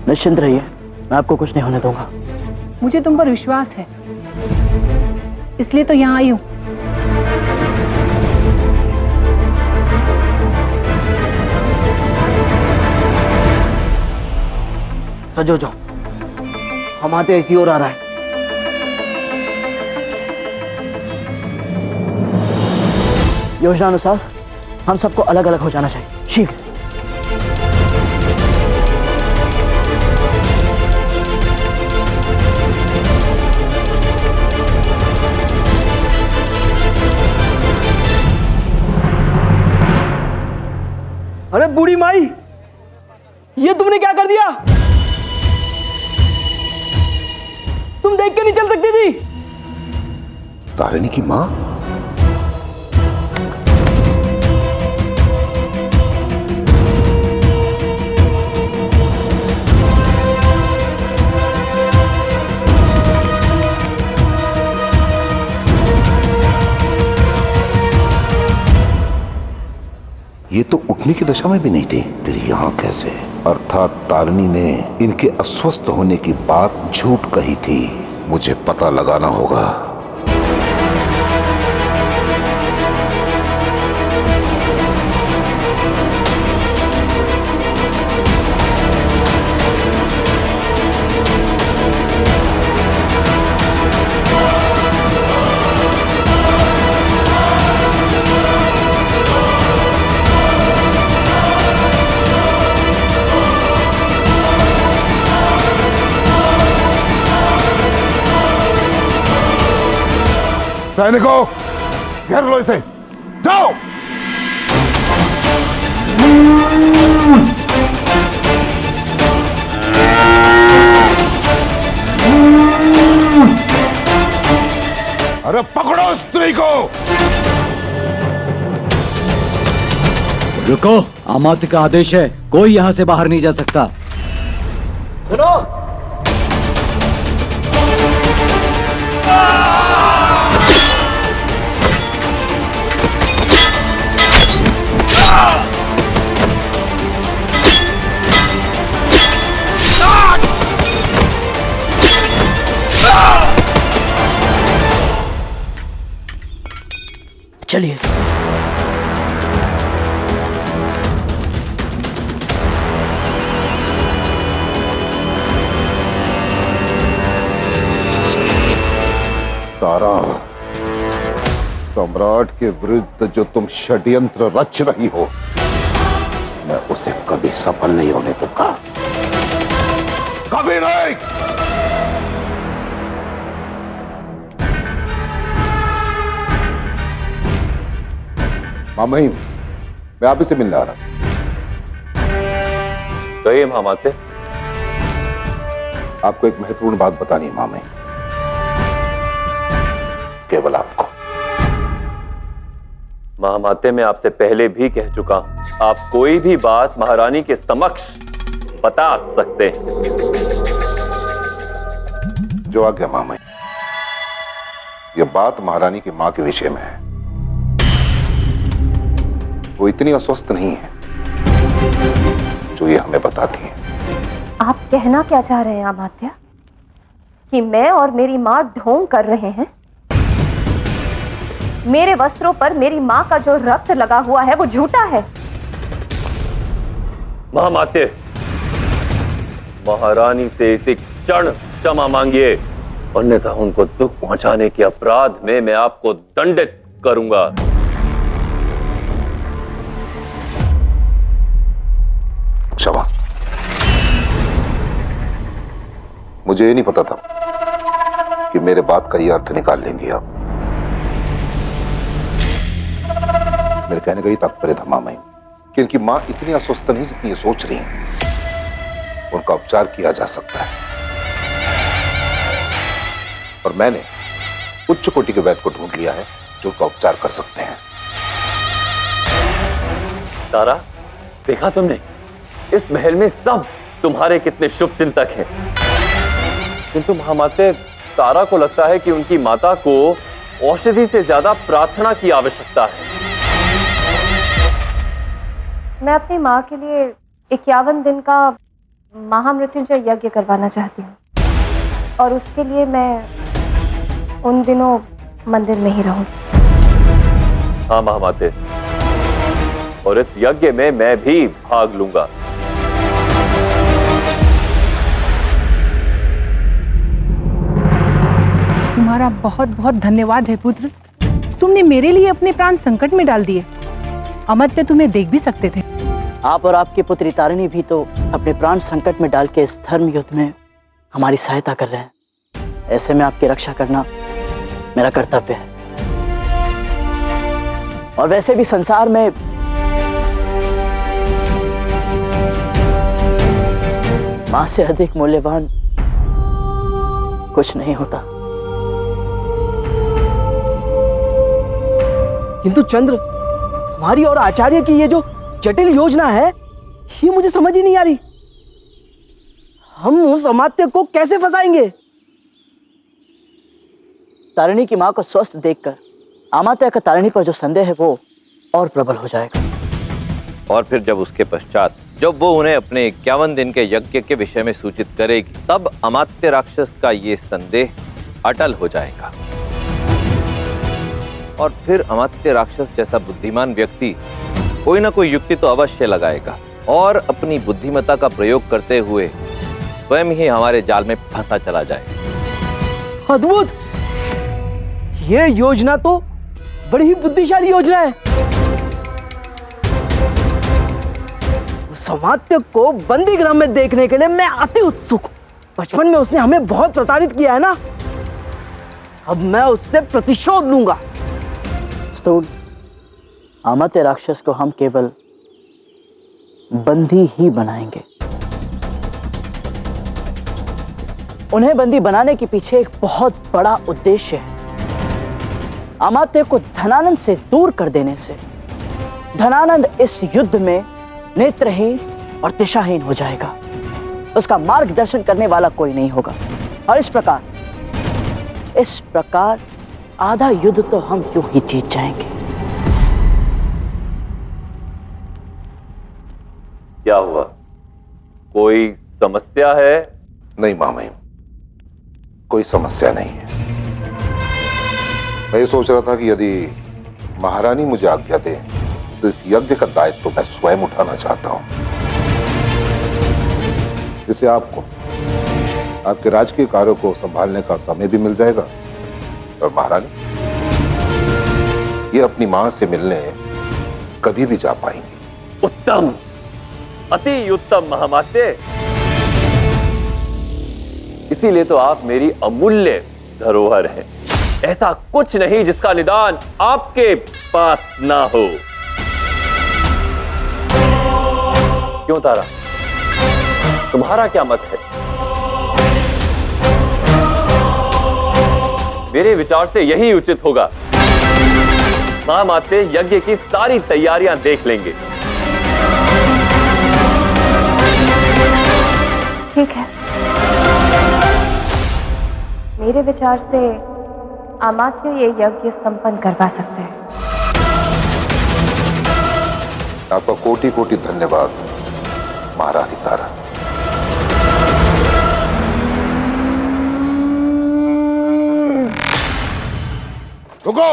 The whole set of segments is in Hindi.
निश्चिंत रहिए, मैं आपको कुछ नहीं होने दूंगा। मुझे तुम पर विश्वास है, इसलिए तो यहाँ आई हूँ। सजो जाओ, हम आते ऐसी ओर आ रहा है। योजनानुसार हम सबको अलग अलग हो जाना चाहिए, शीघ्र। अरे बूढ़ी माई, ये तुमने क्या कर दिया? तुम देख के नहीं चल सकती थी? तारिणी की मां? ये तो उठने की दशा में भी नहीं थी, फिर यहां कैसे? अर्थात तारिणी ने इनके अस्वस्थ होने की बात झूठ कही थी। मुझे पता लगाना होगा। सैनिकों, घेर लो इसे, जाओ। अरे पकड़ो स्त्री को। रुको, अमात्य का आदेश है, कोई यहां से बाहर नहीं जा सकता। सुनो, चलिए। तारा, सम्राट के विरुद्ध जो तुम षड्यंत्र रच रही हो, मैं उसे कभी सफल नहीं होने दूंगा, कभी नहीं। मामा, मैं आप ही से मिलने आ रहा हूं। कहिए महामाते। आपको एक महत्वपूर्ण बात बतानी है मामा, केवल आपको। महामाते, मैं आपसे पहले भी कह चुका हूं, आप कोई भी बात महारानी के समक्ष बता सकते हैं। जो आ गया मामा, यह बात महारानी की मां के विषय में है। वो इतनी अस्वस्थ नहीं है जो ये हमें बताती है। आप कहना क्या चाह रहे हैं अमात्य? कि मैं और मेरी मां ढोंग कर रहे हैं? मेरे वस्त्रों पर मेरी मां का जो रक्त लगा हुआ है वो झूठा है। महामाते, महारानी से इसी क्षण क्षमा मांगिए, अन्यथा उनको दुख पहुंचाने के अपराध में मैं आपको दंडित करूंगा। क्षमा? मुझे ये नहीं पता था कि मेरे बात का ये अर्थ निकाल लेंगे आप। मेरे कहने का ही तात्पर्य था मामा कि इनकी मां इतनी अस्वस्थ नहीं जितनी ये सोच रही है। उनका उपचार किया जा सकता है और मैंने उच्च कोटि के वैद्य को ढूंढ लिया है जो उनका उपचार कर सकते हैं। तारा, देखा तुमने, इस महल में सब तुम्हारे कितने शुभ चिंतक हैं, किंतु महामाते तारा को लगता है कि उनकी माता को औषधि से ज्यादा प्रार्थना की आवश्यकता है। मैं अपनी माँ के लिए 51 दिन का महामृत्युंजय यज्ञ करवाना चाहती हूँ और उसके लिए मैं उन दिनों मंदिर में ही रहूंगी। हाँ महामाते, और इस यज्ञ में मैं भी भाग लूंगा। तुम्हारा बहुत बहुत धन्यवाद है पुत्र। तुमने मेरे लिए अपने प्राण संकट में डाल दिए। अमत्य तुम्हें देख भी सकते थे। आप और आपकी पुत्री तारिणी भी तो अपने प्राण संकट में डाल के इस धर्म युद्ध में हमारी सहायता कर रहे हैं। ऐसे में आपकी रक्षा करना मेरा कर्तव्य है। और वैसे भी संसार में मां से अधिक मूल्यवान कुछ नहीं होता। किंतु चंद्र, हमारी और आचार्य की ये जो जटिल योजना है, ये मुझे समझ ही नहीं आ रही। हम उस अमात्य को कैसे फंसाएंगे? तारिणी की मां को स्वस्थ देखकर अमात्य का तारिणी पर जो संदेह है वो और प्रबल हो जाएगा। और फिर जब उसके पश्चात जब वो उन्हें अपने 51 दिन के यज्ञ के विषय में सूचित करेगी, तब अमात्य राक्षस का ये संदेह अटल हो जाएगा। और फिर अमात्य राक्षस जैसा बुद्धिमान व्यक्ति कोई ना कोई युक्ति तो अवश्य लगाएगा और अपनी बुद्धिमत्ता का प्रयोग करते हुए स्वयं ही हमारे जाल में फंसा चला जाएगा। अद्भुत! ये योजना तो बड़ी ही बुद्धिशाली योजना है। उस अमात्य को बंदी गृह में देखने के लिए मैं अति उत्सुक हूं। बचपन में उसने हमें बहुत प्रताड़ित किया है ना, अब मैं उससे प्रतिशोध लूंगा। स्थूल, अमात्य राक्षस को हम केवल बंदी ही बनाएंगे। उन्हें बंदी बनाने के पीछे एक बहुत बड़ा उद्देश्य है। अमात्य को धनानंद से दूर कर देने से धनानंद इस युद्ध में नेत्रहीन और दिशाहीन हो जाएगा। उसका मार्गदर्शन करने वाला कोई नहीं होगा और इस प्रकार आधा युद्ध तो हम यूं ही जीत जाएंगे। क्या हुआ? कोई समस्या है? नहीं मामई, कोई समस्या नहीं है। मैं ये सोच रहा था कि यदि महारानी मुझे आज्ञा दे तो इस यज्ञ का दायित्व तो मैं स्वयं उठाना चाहता हूं। इससे आपको आपके राजकीय कार्यों को संभालने का समय भी मिल जाएगा और महारानी ये अपनी मां से मिलने कभी भी जा पाएंगी। उत्तम, अति उत्तम महामात्य। इसीलिए तो आप मेरी अमूल्य धरोहर हैं। ऐसा कुछ नहीं जिसका निदान आपके पास ना हो। क्यों तारा, तुम्हारा क्या मत है? मेरे विचार से यही उचित होगा। महामात्य यज्ञ की सारी तैयारियां देख लेंगे। ठीक है, मेरे विचार से अमात्य ये यज्ञ संपन्न करवा सकते हैं। आपका कोटि कोटि धन्यवाद महारानी तारा। रुको!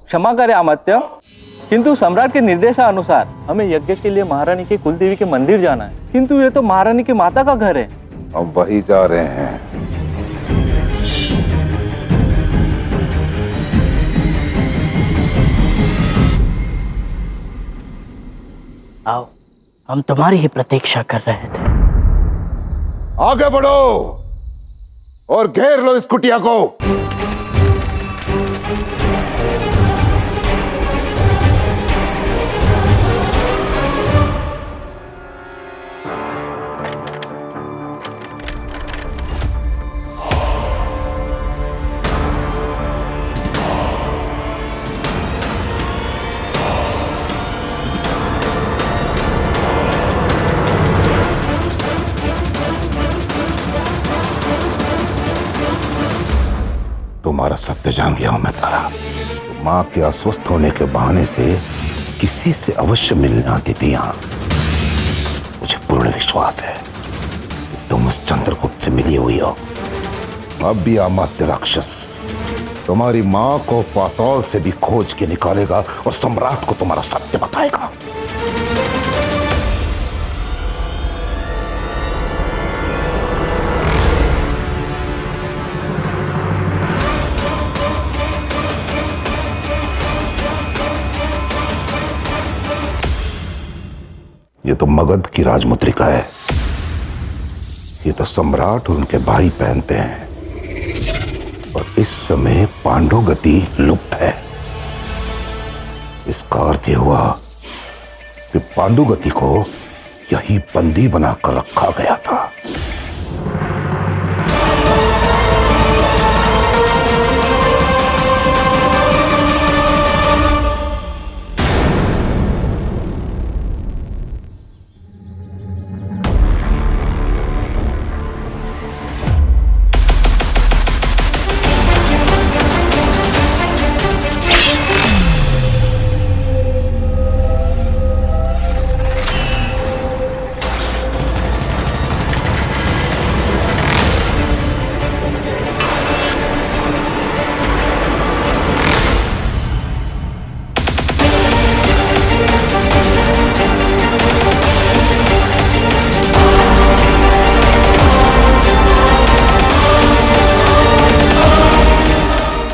क्षमा करें अमात्य, किंतु सम्राट के निर्देशानुसार हमें यज्ञ के लिए महारानी के कुलदेवी के मंदिर जाना है, किंतु ये तो महारानी की माता का घर है। हम वही जा रहे हैं। आओ, हम तुम्हारी ही प्रतीक्षा कर रहे थे। आगे बढ़ो और घेर लो इस कुटिया को। तुम्हारा सत्य जान गया हूं मैं तारा। मां के अस्वस्थ होने के बहाने से किसी से अवश्य मिलना देती यहाँ। मुझे पूर्ण विश्वास है कि तुम उस चंद्रगुप्त से मिली हुई हो। अब भी अमात्य राक्षस तुम्हारी मां को पाताल से भी खोज के निकालेगा और सम्राट को तुम्हारा सत्य बताएगा। ये तो मगध की राजमुद्रिका है। ये तो सम्राट और उनके भाई पहनते हैं और इस समय पांडुगति लुप्त है। इसका अर्थ यह हुआ कि पांडुगति को यही बंदी बनाकर रखा गया था।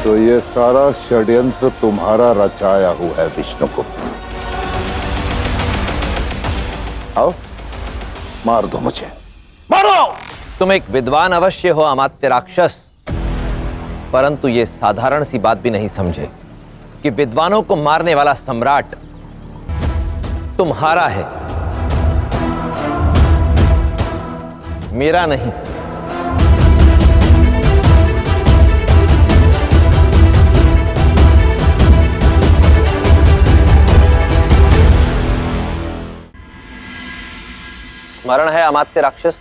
तो ये सारा षड्यंत्र तुम्हारा रचाया हुआ है विष्णुगुप्त। आओ मार दो मुझे, मारो। तुम एक विद्वान अवश्य हो अमात्य राक्षस, परंतु ये साधारण सी बात भी नहीं समझे कि विद्वानों को मारने वाला सम्राट तुम्हारा है, मेरा नहीं। स्मरण है अमात्य राक्षस,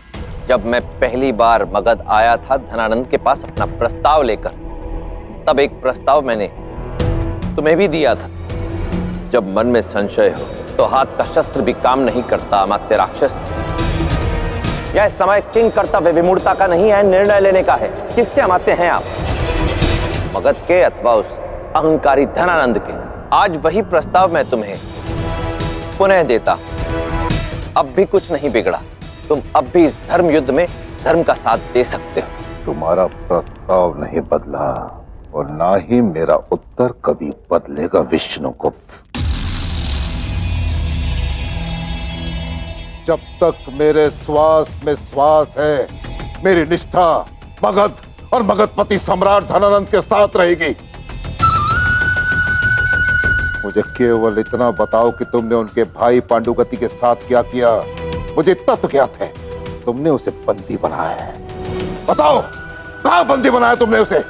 जब मैं पहली बार मगध आया था धनानंद के पास अपना प्रस्ताव लेकर, तब एक प्रस्ताव मैंने तुम्हें भी दिया था। जब मन में संशय हो तो हाथ का शस्त्र भी काम नहीं करता अमात्य राक्षस। यह समय किंग कर्तव्य विमूढ़ता का नहीं है, निर्णय लेने का है। किसके अमात्य हैं आप? मगध के अथवा उस अहंकारी धनानंद के? आज वही प्रस्ताव मैं तुम्हें पुनः देता। अब भी कुछ नहीं बिगड़ा, तुम अब भी इस धर्म युद्ध में धर्म का साथ दे सकते हो। तुम्हारा प्रस्ताव नहीं बदला और ना ही मेरा उत्तर कभी बदलेगा विष्णुगुप्त। जब तक मेरे श्वास में श्वास है, मेरी निष्ठा मगध और मगधपति सम्राट धनानंद के साथ रहेगी। मुझे केवल इतना बताओ कि तुमने उनके भाई पांडुगति के साथ क्या किया। मुझे तथ्य ज्ञात है, तुमने उसे बंदी बनाया है। बताओ, कहां बंदी बनाया तुमने उसे?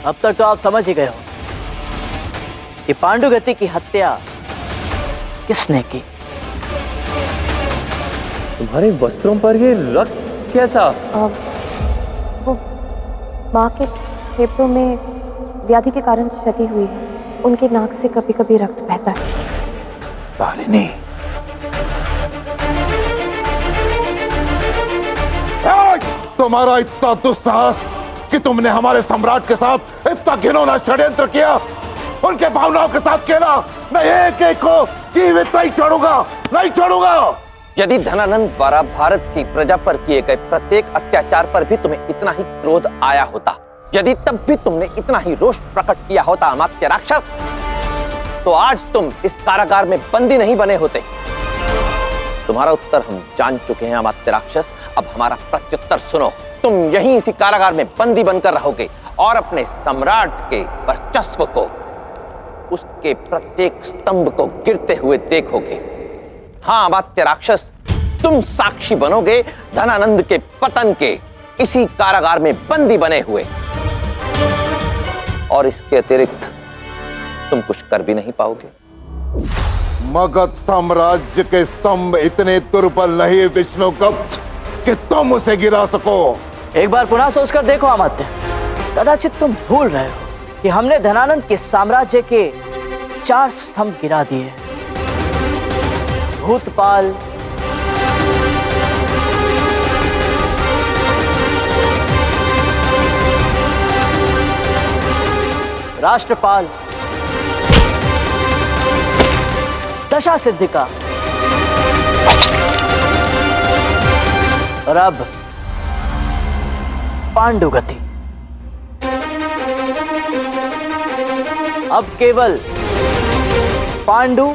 अब तक तो आप समझ ही गए हो कि पांडुगति की हत्या किसने की। तुम्हारे वस्त्रों पर ये रक्त कैसा? वो माँ के फेफड़ों में व्याधि के कारण क्षति हुई है, उनके नाक से कभी कभी रक्त बहता है। तारिणी, तुम्हारा इतना दुस्साहस कि तुमने हमारे सम्राट के साथ इतना घिनौना षड्यंत्र किया, उनके भावनाओं के साथ खेला। मैं एक एक को जीवित नहीं छोड़ूंगा, नहीं छोड़ूंगा। यदि धनानंद द्वारा भारत की प्रजा पर किए गए प्रत्येक अत्याचार पर भी तुम्हें इतना ही क्रोध आया होता, यदि तब भी तुमने इतना ही रोष प्रकट किया होता अमात्य राक्षस, तो आज तुम इस कारागार में बंदी नहीं बने होते। तुम्हारा उत्तर हम जान चुके हैं अमात्य राक्षस, अब हमारा प्रत्युत्तर सुनो। तुम यहीं इसी कारागार में बंदी बनकर रहोगे और अपने सम्राट के वर्चस्व को, उसके प्रत्येक स्तंभ को गिरते हुए देखोगे। हाँ अमात्य राक्षस, तुम साक्षी बनोगे धनानंद के पतन के, इसी कारागार में बंदी बने हुए। और इसके अतिरिक्त तुम कुछ कर भी नहीं पाओगे। मगध साम्राज्य के स्तंभ इतने दुर्बल नहीं विष्णुगुप्त कि तुम उसे गिरा सको। एक बार पुनः सोचकर देखो अमात्य, कदाचित तुम भूल रहे हो कि हमने धनानंद के साम्राज्य के 4 स्तंभ गिरा दिए। भूतपाल, राष्ट्रपाल, दशा सिद्धिका और अब पांडुगति। अब केवल पांडु,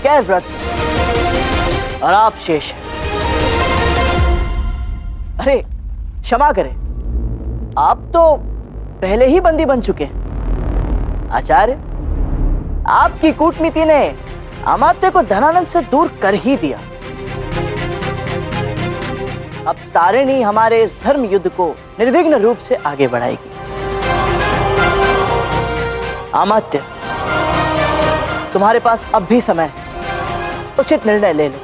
कैव्रत और आप शेष हैं। अरे क्षमा करें, आप तो पहले ही बंदी बन चुके हैं। आचार्य, आपकी कूटनीति ने अमात्य को धनानंद से दूर कर ही दिया। अब तारिणी हमारे इस धर्म युद्ध को निर्विघ्न रूप से आगे बढ़ाएगी। अमात्य, तुम्हारे पास अब भी समय है, उचित निर्णय ले लो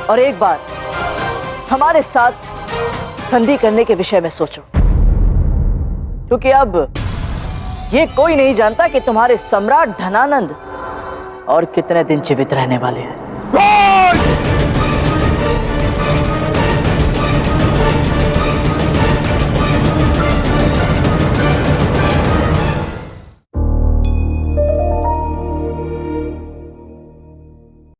और एक बार हमारे साथ संधि करने के विषय में सोचो, क्योंकि अब ये कोई नहीं जानता कि तुम्हारे सम्राट धनानंद और कितने दिन जीवित रहने वाले हैं।